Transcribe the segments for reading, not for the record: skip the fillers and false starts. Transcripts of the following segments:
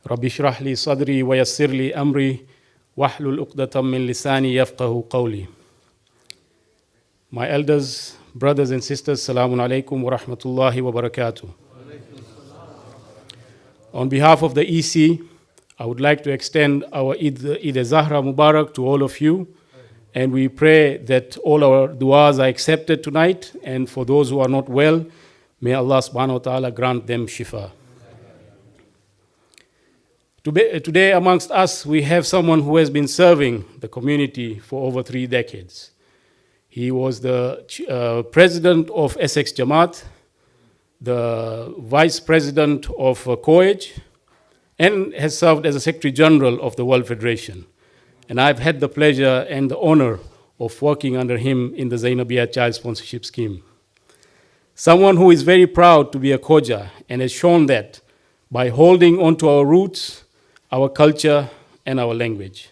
رب اشرح لي صدري ويسر لي أمري واحلل عقدة من لساني يفقه قولي. My elders, brothers and sisters, Assalamu alaikum wa rahmatullahi wa barakatuh. On behalf of the EC, I would like to extend our Eid Zahra Mubarak to all of you, and we pray that all our du'as are accepted tonight, and for those who are not well, may Allah subhanahu wa ta'ala grant them shifa. Today amongst us, we have someone who has been serving the community for over 3 decades. He was the president of Essex Jamaat, the vice president of COEG, and has served as a secretary general of the World Federation. And I've had the pleasure and the honor of working under him in the Zainabiyya Child Sponsorship Scheme. Someone who is very proud to be a Khoja and has shown that by holding on to our roots, our culture, and our language.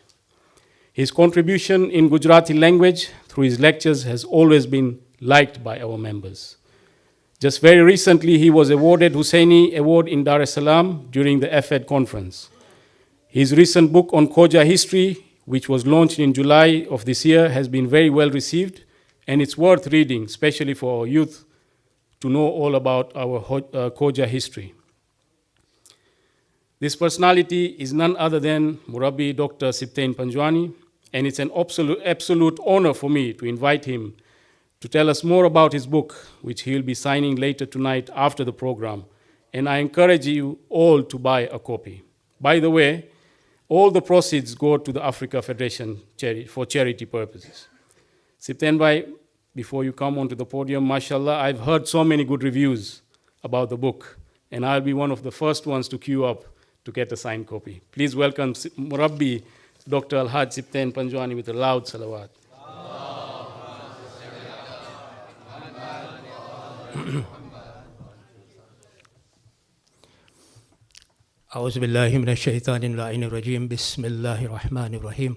His contribution in Gujarati language through his lectures has always been liked by our members. Just very recently, he was awarded Husseini Award in Dar es Salaam during the FED conference. His recent book on Khoja history, which was launched in July of this year, has been very well received, and it's worth reading, especially for our youth, to know all about our Khoja history. This personality is none other than Murabbi Dr. Sibtain Panjwani, and it's an absolute honor for me to invite him to tell us more about his book, which he'll be signing later tonight after the program. And I encourage you all to buy a copy. By the way, all the proceeds go to the Africa Federation for charity purposes. Sibtain bhai, before you come onto the podium, mashallah, I've heard so many good reviews about the book, and I'll be one of the first ones to queue up to get a signed copy. Please welcome Murabbi Dr. Alhaj Sibtain Panjwani with a loud salawat. أعوذ بالله من الشيطان اللعين الرجيم بسم الله الرحمن الرحيم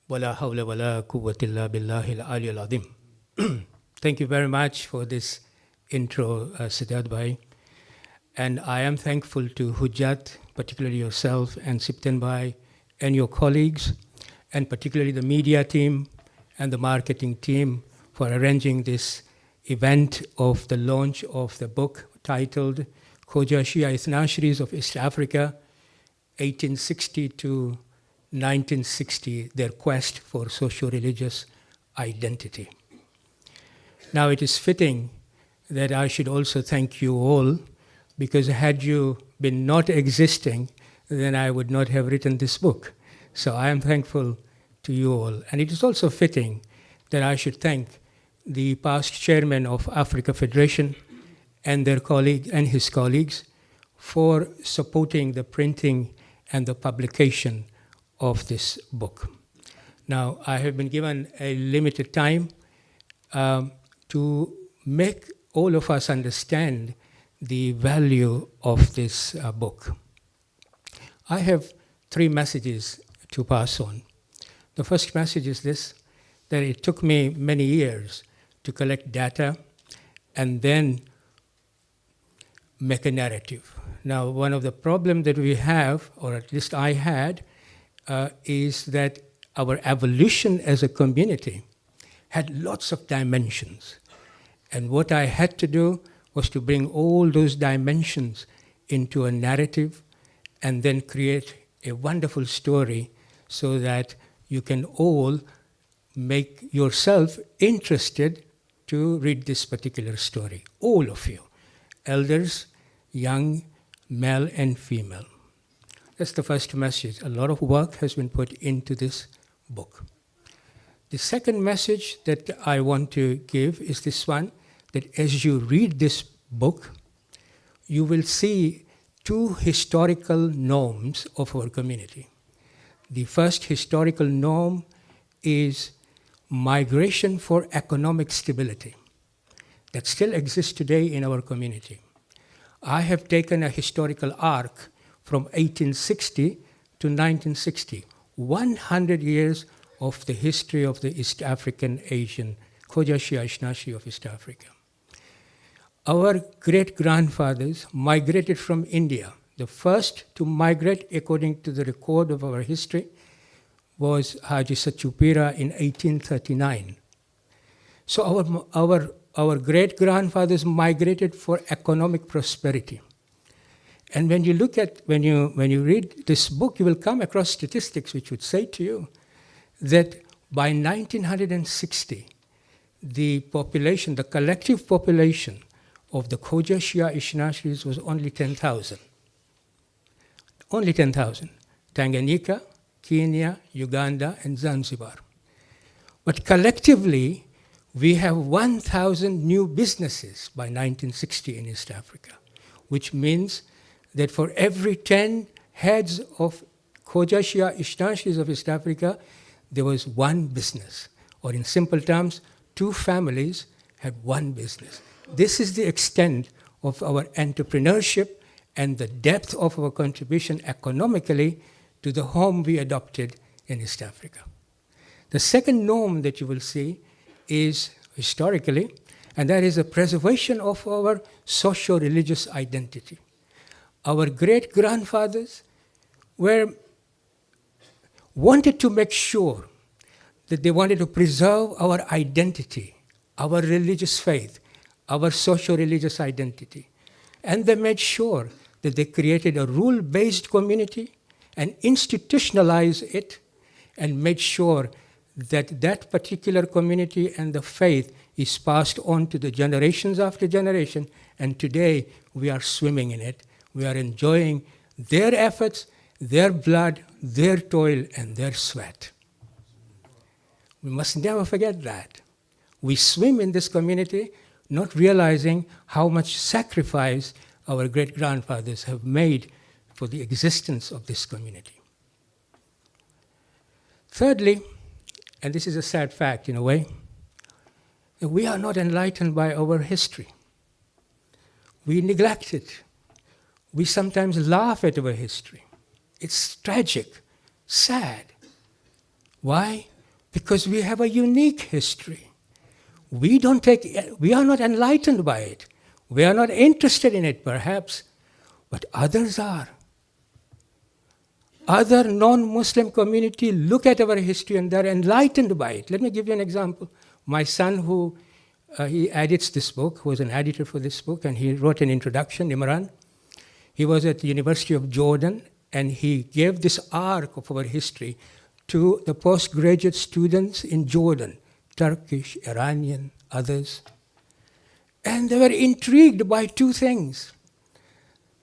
ولا حول ولا قوة إلا بالله العلي العظيم. Thank you very much for this intro, Siddharth Bhai. And I am thankful to Hujjat, particularly yourself and Sibtain Bhai and your colleagues, and particularly the media team and the marketing team for arranging this event of the launch of the book titled Khoja Shia Ithna-Asheries of East Africa, 1860 to 1960, Their Quest for Socio-Religious Identity. Now it is fitting that I should also thank you all, because had you been not existing, then I would not have written this book. So I am thankful to you all. And it is also fitting that I should thank the past chairman of Africa Federation and their colleague and his colleagues for supporting the printing and the publication of this book. Now, I have been given a limited time to make all of us understand the value of this book. I have 3 messages to pass on. The first message is this, that it took me many years to collect data and then make a narrative. Now, one of the problems that we have, or at least I had, is that our evolution as a community had lots of dimensions. And what I had to do was to bring all those dimensions into a narrative and then create a wonderful story so that you can all make yourself interested to read this particular story. All of you, elders, young, male and female. That's the first message. A lot of work has been put into this book. The second message that I want to give is this one, that as you read this book, you will see 2 historical norms of our community. The first historical norm is migration for economic stability that still exists today in our community. I have taken a historical arc from 1860 to 1960, 100 years of the history of the East African Asian, Khoja Shia Ithna-Asheri of East Africa. Our great-grandfathers migrated from India. The first to migrate, according to the record of our history, was Haji Sachupira in 1839. So our great-grandfathers migrated for economic prosperity. And when you look at, when you read this book, you will come across statistics which would say to you that by 1960, the population, the collective population of the Khoja Shia Ithna-Asheries was only 10,000. Only 10,000. Tanganyika, Kenya, Uganda, and Zanzibar. But collectively, we have 1,000 new businesses by 1960 in East Africa, which means that for every 10 heads of Khoja Shia Ithna-Asheries of East Africa, there was one business. Or in simple terms, 2 families had one business. This is the extent of our entrepreneurship and the depth of our contribution economically to the home we adopted in East Africa. The second norm that you will see is historically, and that is the preservation of our socio-religious identity. Our great-grandfathers wanted to make sure that they wanted to preserve our identity, our religious faith, our socio-religious identity. And they made sure that they created a rule-based community and institutionalized it and made sure that that particular community and the faith is passed on to the generations after generation. And today, we are swimming in it. We are enjoying their efforts, their blood, their toil, and their sweat. We must never forget that. We swim in this community, not realizing how much sacrifice our great-grandfathers have made for the existence of this community. Thirdly, and this is a sad fact in a way, that we are not enlightened by our history. We neglect it. We sometimes laugh at our history. It's tragic, sad. Why? Because we have a unique history. We are not enlightened by it. We are not interested in it, perhaps, but others are. Other non-Muslim community look at our history and they're enlightened by it. Let me give you an example. My son, who he edits this book, who was an editor for this book, and he wrote an introduction, Imran. He was at the University of Jordan, and he gave this arc of our history to the postgraduate students in Jordan, Turkish, Iranian, others. And they were intrigued by 2 things.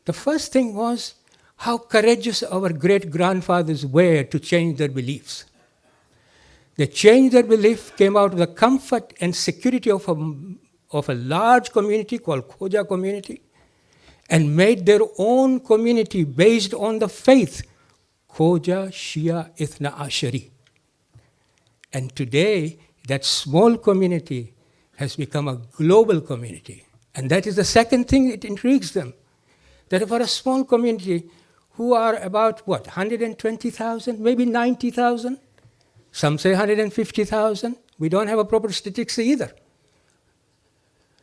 The first thing was how courageous our great-grandfathers were to change their beliefs. They changed their belief, came out of the comfort and security of a large community called Khoja community, and made their own community based on the faith, Khoja Shia Ithna-Asheri. And today, that small community has become a global community. And that is the second thing that intrigues them. That for a small community who are about, 120,000, maybe 90,000? Some say 150,000. We don't have a proper statistics either.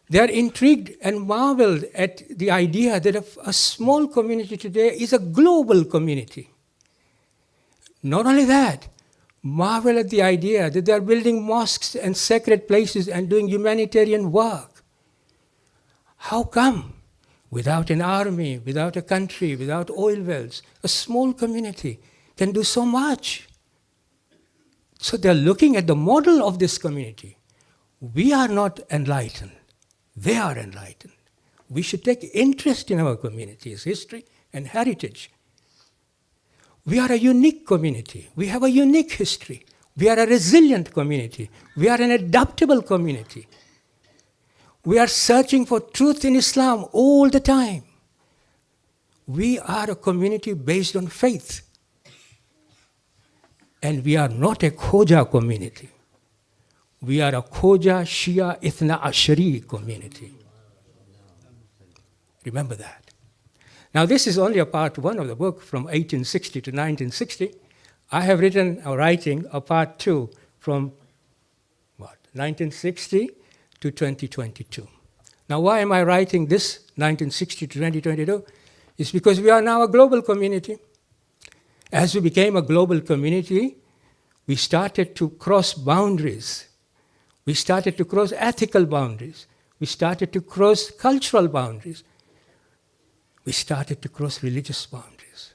They are intrigued and marveled at the idea that a small community today is a global community. Not only that, marvel at the idea that they are building mosques and sacred places and doing humanitarian work. How come? Without an army, without a country, without oil wells, a small community can do so much. So they're looking at the model of this community. We are not enlightened. They are enlightened. We should take interest in our community's history and heritage. We are a unique community. We have a unique history. We are a resilient community. We are an adaptable community. We are searching for truth in Islam all the time. We are a community based on faith. And we are not a Khoja community. We are a Khoja Shia Ithna-Asheri community. Remember that. Now, this is only a part 1 of the book from 1860 to 1960. I have writing a part 2 from 1960 to 2022. Now, why am I writing this 1960 to 2022? It's because we are now a global community. As we became a global community, we started to cross boundaries. We started to cross ethical boundaries. We started to cross cultural boundaries. We started to cross religious boundaries.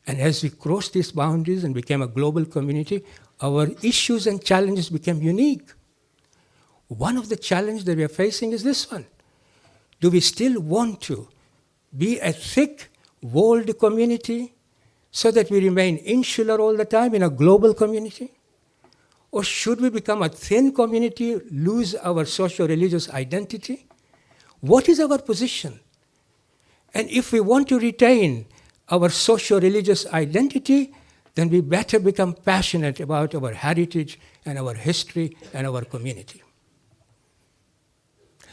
And as we crossed these boundaries and became a global community, our issues and challenges became unique. One of the challenges that we are facing is this one. Do we still want to be a thick-walled community so that we remain insular all the time in a global community? Or should we become a thin community, lose our socio-religious identity? What is our position? And if we want to retain our socio-religious identity, then we better become passionate about our heritage and our history and our community.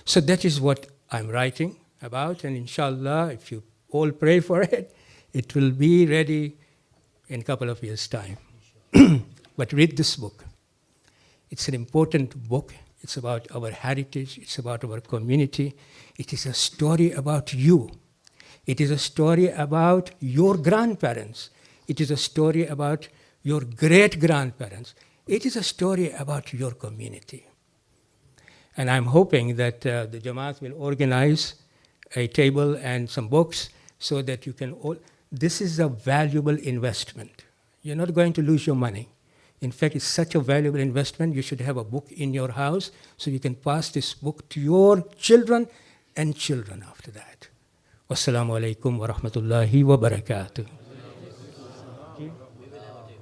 So that is what I'm writing about, and inshallah, if you all pray for it, it will be ready in a couple of years' time. But read this book. It's an important book. It's about our heritage. It's about our community. It is a story about you. It is a story about your grandparents. It is a story about your great-grandparents. It is a story about your community. And I'm hoping that the Jamaat will organize a table and some books so that you can all... This is a valuable investment. You're not going to lose your money. In fact, it's such a valuable investment, you should have a book in your house so you can pass this book to your children and children after that. Wassalamu alaikum wa rahmatullahi wa barakatuh.